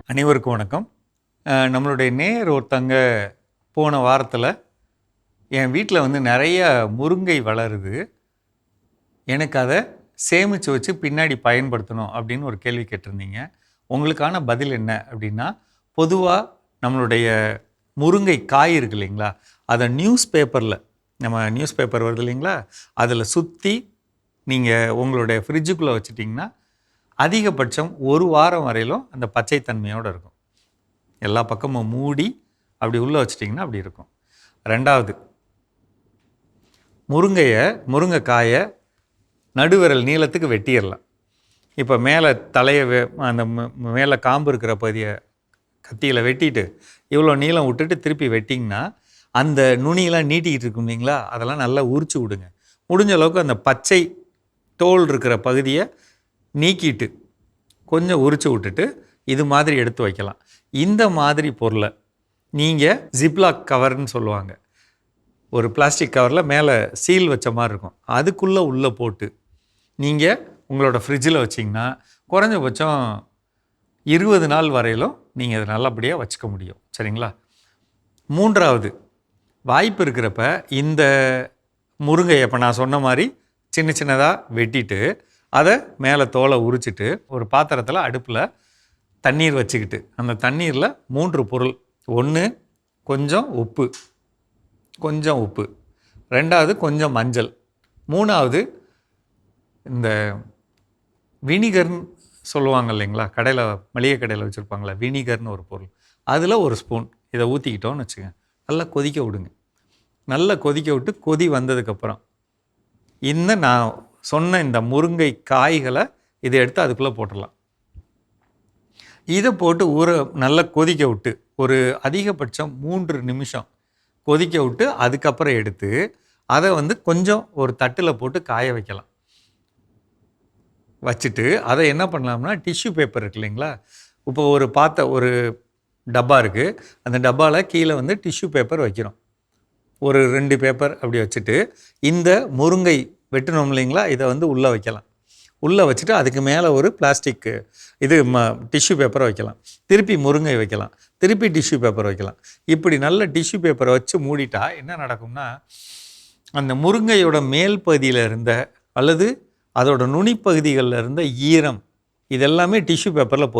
அனைவருக்கும் வணக்கம். நம்மளுடைய நேயர் ஒருத்தங்க போன வாரத்தில் என் வீட்டில் வந்து நிறைய முருங்கை வளருது, எனக்கு அதை சேமித்து வச்சு பின்னாடி பயன்படுத்தணும் அப்படின்னு ஒரு கேள்வி கேட்டிருந்தீங்க. உங்களுக்கான பதில் என்ன அப்படின்னா, பொதுவாக நம்மளுடைய முருங்கை காய் இருக்கு இல்லைங்களா, அதை நியூஸ் பேப்பரில், நம்ம நியூஸ் பேப்பர் வருது இல்லைங்களா, அதில் சுற்றி நீங்கள் உங்களுடைய ஃப்ரிட்ஜுக்குள்ளே வச்சுட்டிங்கன்னா அதிகபட்சம் ஒரு வாரம் வரையிலும் அந்த பச்சை தன்மையோடு இருக்கும். எல்லா பக்கமும் மூடி அப்படி உள்ளே வச்சிட்டிங்கன்னா அப்படி இருக்கும். ரெண்டாவது, முருங்கைக்காயை நடுவிரல் நீளத்துக்கு வெட்டிடலாம். இப்போ மேலே தலையை அந்த மேலே காம்பு இருக்கிற பகுதியை கத்தியில் வெட்டிட்டு இவ்வளோ நீளம் விட்டுட்டு திருப்பி வெட்டிங்கன்னா அந்த நுனியெலாம் நீட்டிக்கிட்டு இருக்கும் இல்லைங்களா, அதெல்லாம் நல்லா உரிச்சு விடுங்க. முடிஞ்ச அளவுக்கு அந்த பச்சை தோல் இருக்கிற பகுதியை நீக்கிட்டு கொஞ்சம் உரிச்சு விட்டுட்டு இது மாதிரி எடுத்து வைக்கலாம். இந்த மாதிரி பொருளை நீங்கள் ஜிப்லாக் கவர்னு சொல்லுவாங்க, ஒரு பிளாஸ்டிக் கவரில் மேலே சீல் வச்ச மாதிரி இருக்கும், அதுக்குள்ளே உள்ளே போட்டு நீங்கள் உங்களோட ஃப்ரிட்ஜில் வச்சிங்கன்னா குறைஞ்சபட்சம் 20 நாள் வரையிலும் நீங்கள் அதை நல்லபடியாக வச்சுக்க முடியும். சரிங்களா? மூன்றாவது, வாய்ப்பு இருக்கிறப்ப இந்த முருங்கையை இப்போ நான் சொன்ன மாதிரி சின்ன சின்னதாக வெட்டிட்டு அதை மேலே தோலை உரிச்சிட்டு ஒரு பாத்திரத்தில் அடுப்பில் தண்ணீர் வச்சுக்கிட்டு அந்த தண்ணீரில் 3 பொருள். 1, கொஞ்சம் உப்பு, ரெண்டாவது கொஞ்சம் மஞ்சள், மூணாவது இந்த வினிகர்னு சொல்லுவாங்க இல்லைங்களா, கடையில் மளிகை கடையில் வச்சுருப்பாங்களே வினிகர்னு ஒரு பொருள், அதில் 1 ஸ்பூன் இதை ஊற்றிக்கிட்டோன்னு வச்சுங்க. நல்லா கொதிக்க விடுங்க. நல்லா கொதிக்க விட்டு கொதி வந்ததுக்கப்புறம் நான் சொன்ன இந்த முருங்கை காய்களை இதை எடுத்து அதுக்குள்ளே போட்டுடலாம். இதை போட்டு நல்லா கொதிக்க விட்டு ஒரு அதிகபட்சம் 3 நிமிஷம் கொதிக்க விட்டு அதுக்கப்புறம் எடுத்து அதை வந்து கொஞ்சம் ஒரு தட்டில் போட்டு காய வைக்கலாம். வச்சுட்டு அதை என்ன பண்ணலாம்னா, டிஷ்யூ பேப்பர் இருக்கு இல்லைங்களா, இப்போ ஒரு டப்பா இருக்குது, அந்த டப்பாவில் கீழே வந்து டிஷ்யூ பேப்பர் வைக்கிறோம். ஒரு 2 பேப்பர் அப்படி வச்சுட்டு இந்த முருங்கை வெட்டணும் இல்லைங்களா, இதை வந்து உள்ளே வைக்கலாம். உள்ளே வச்சுட்டு அதுக்கு மேலே ஒரு பிளாஸ்டிக்கு டிஷ்யூ பேப்பரை வைக்கலாம். திருப்பி முருங்கை வைக்கலாம், திருப்பி டிஷ்யூ பேப்பர் வைக்கலாம். இப்படி நல்ல டிஷ்யூ பேப்பரை வச்சு மூடிட்டா என்ன நடக்கும்னா, அந்த முருங்கையோட மேல் பகுதியில் இருந்த அல்லது அதோட நுனிப்பகுதிகளில் இருந்த ஈரம் இதெல்லாமே டிஷ்யூ பேப்பரில்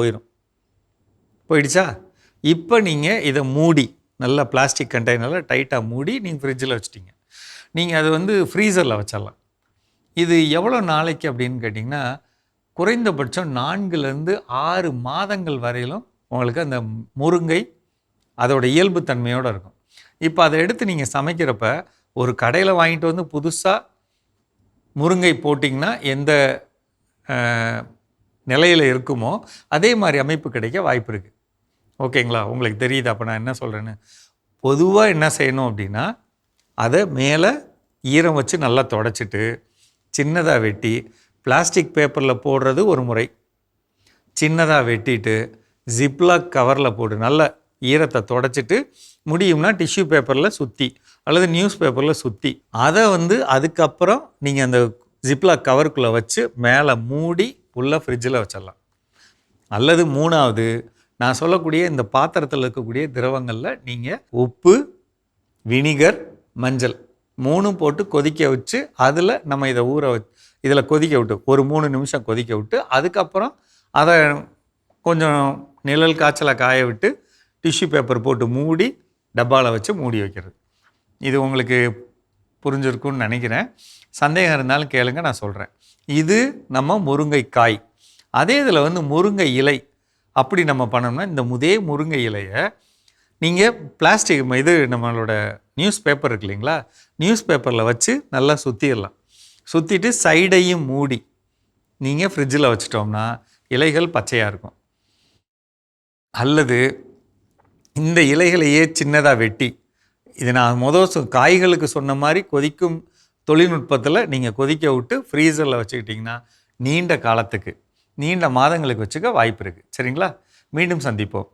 போயிடுச்சா. இப்போ நீங்கள் இதை மூடி நல்லா பிளாஸ்டிக் கண்டெய்னரில் டைட்டாக மூடி நீங்கள் ஃப்ரிட்ஜில் வச்சுட்டிங்க. நீங்கள் அது வந்து ஃப்ரீசரில் வச்சிடலாம். இது எவ்வளோ நாளைக்கு அப்படின்னு கேட்டிங்கன்னா, குறைந்தபட்சம் 4லேருந்து 6 மாதங்கள் வரையிலும் உங்களுக்கு அந்த முருங்கை அதோட இயல்பு தன்மையோடு இருக்கும். இப்போ அதை எடுத்து நீங்கள் சமைக்கிறப்ப ஒரு கடையில் வாங்கிட்டு வந்து புதுசாக முருங்கை போட்டிங்கன்னா எந்த நிலையில் இருக்குமோ அதே மாதிரி அமைப்பு கிடைக்க வாய்ப்பு இருக்குது. ஓகேங்களா? உங்களுக்கு தெரியுது அப்போ நான் என்ன சொல்கிறேன்னு. பொதுவாக என்ன செய்யணும் அப்படின்னா, அதை மேலே ஈரம் வச்சு நல்லா தொடச்சிட்டு சின்னதாக வெட்டி பிளாஸ்டிக் பேப்பரில் போடுறது ஒரு முறை, சின்னதாக வெட்டிட்டு ஜிப்லாக் கவரில் போட்டு நல்ல ஈரத்தை தொடச்சிட்டு முடியும்னா டிஷ்யூ பேப்பரில் சுற்றி அல்லது நியூஸ் பேப்பரில் சுற்றி அதை வந்து அதுக்கப்புறம் நீங்கள் அந்த ஜிப்லாக் கவருக்குள்ளே வச்சு மேலே மூடி உள்ளே ஃப்ரிட்ஜில் வச்சிடலாம். அல்லது மூணாவது, நான் சொல்லக்கூடிய இந்த பாத்திரத்தில் இருக்கக்கூடிய திரவங்களில் நீங்கள் உப்பு, வினிகர், மஞ்சள் 3 போட்டு கொதிக்க வச்சு அதில் நம்ம இதை இதில் கொதிக்க விட்டு ஒரு 3 நிமிஷம் கொதிக்க விட்டு அதுக்கப்புறம் அதை கொஞ்சம் நிழல் காய்ச்சலை காய விட்டு டிஷ்யூ பேப்பர் போட்டு மூடி டப்பாவில் வச்சு மூடி வைக்கிறது. இது உங்களுக்கு புரிஞ்சிருக்குன்னு நினைக்கிறேன். சந்தேகம் இருந்தாலும் கேளுங்க, நான் சொல்கிறேன். இது நம்ம முருங்கைக்காய். அதே இதில் வந்து முருங்கை இலை அப்படி நம்ம பண்ணோம்னா, இந்த முருங்கை இலையை நீங்கள் பிளாஸ்டிக் நம்மளோட நியூஸ் பேப்பர் இருக்கு இல்லைங்களா, நியூஸ் பேப்பரில் வச்சு நல்லா சுற்றிட்டு சைடையும் மூடி நீங்கள் ஃப்ரிட்ஜில் வச்சிட்டோம்னா இலைகள் பச்சையாக இருக்கும். அல்லது இந்த இலைகளையே சின்னதாக வெட்டி, இது நான் காய்களுக்கு சொன்ன மாதிரி கொதிக்கும் தொழில்நுட்பத்தில் நீங்கள் கொதிக்க விட்டு ஃப்ரீசரில் வச்சுக்கிட்டிங்கன்னா நீண்ட மாதங்களுக்கு வச்சுக்க வாய்ப்பு இருக்குது. சரிங்களா? மீண்டும் சந்திப்போம்.